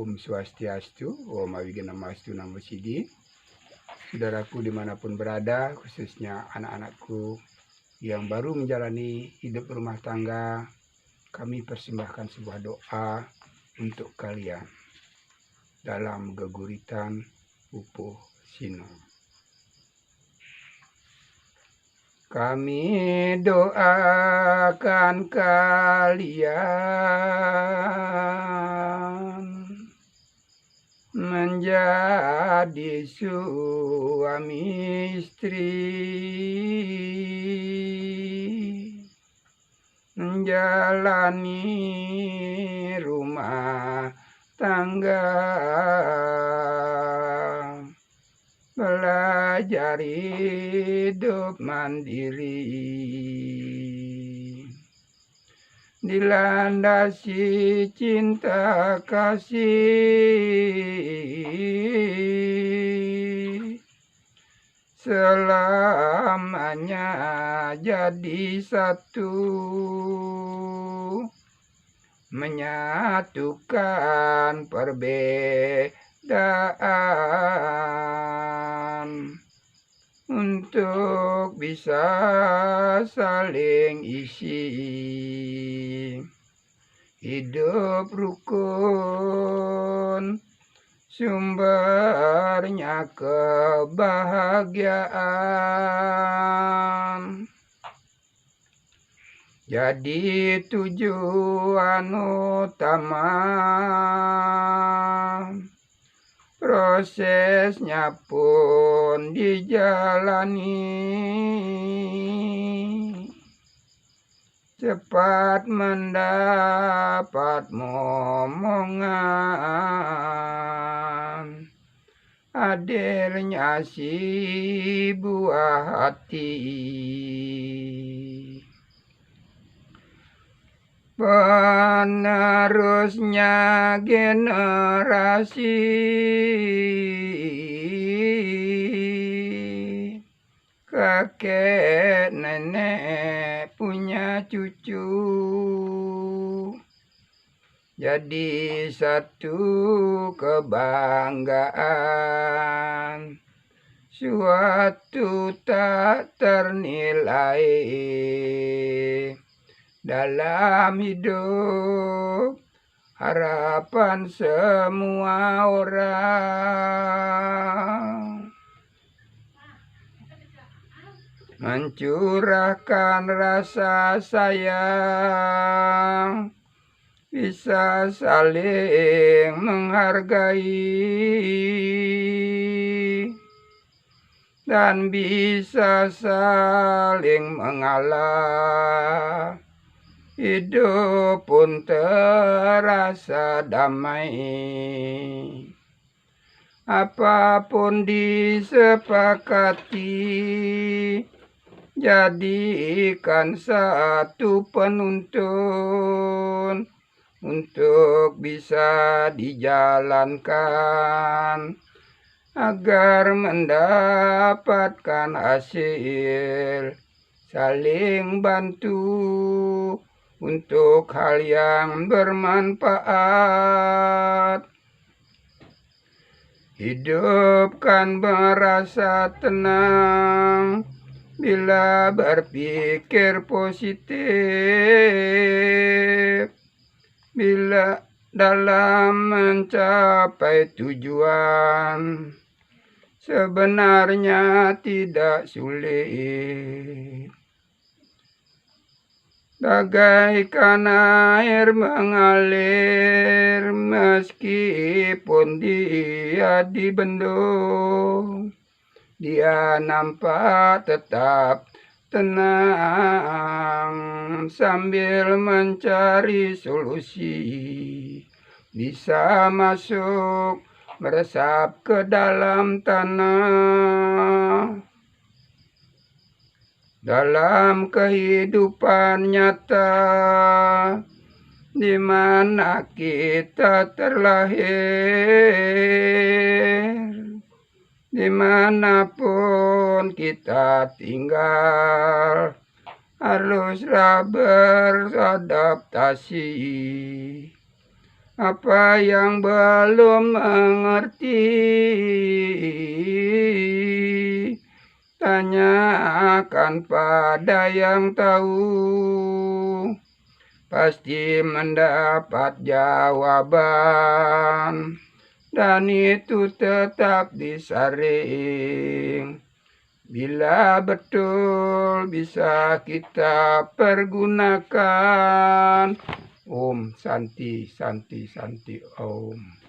Om Swastiastu, Om Awiganamastu Namo Sidi. Saudaraku dimanapun berada, khususnya anak-anakku yang baru menjalani hidup rumah tangga, kami persembahkan sebuah doa untuk kalian dalam geguritan Upuh Sino. Kami doakan kalian menjadi suami istri, menjalani rumah tangga, belajar hidup mandiri, dilandasi cinta kasih, selamanya jadi satu, menyatukan perbedaan untuk bisa saling isi, hidup rukun sumbernya kebahagiaan. Jadi tujuan utama, prosesnya pun dijalani, cepat mendapat momongan, hadirnya si buah hati. Penerusnya generasi, kakek nenek punya cucu, jadi satu kebanggaan, suatu tak ternilai dalam hidup, harapan semua orang, mencurahkan rasa sayang, bisa saling menghargai, dan bisa saling mengalah. Hidup pun terasa damai, apapun disepakati, jadikan satu penuntun untuk bisa dijalankan, agar mendapatkan hasil, saling bantu untuk hal yang bermanfaat. Hidup kan merasa tenang bila berpikir positif, bila dalam mencapai tujuan sebenarnya tidak sulit. Bagaikan air mengalir meskipun dia dibendung, dia nampak tetap tenang sambil mencari solusi, bisa masuk meresap ke dalam tanah. Dalam kehidupan nyata, di mana kita terlahir, dimanapun kita tinggal, haruslah beradaptasi Apa yang belum mengerti, tanyakan pada yang tahu, pasti mendapat jawaban, dan itu tetap disaring. Bila betul bisa kita pergunakan. Om Santi Santi Santi Om.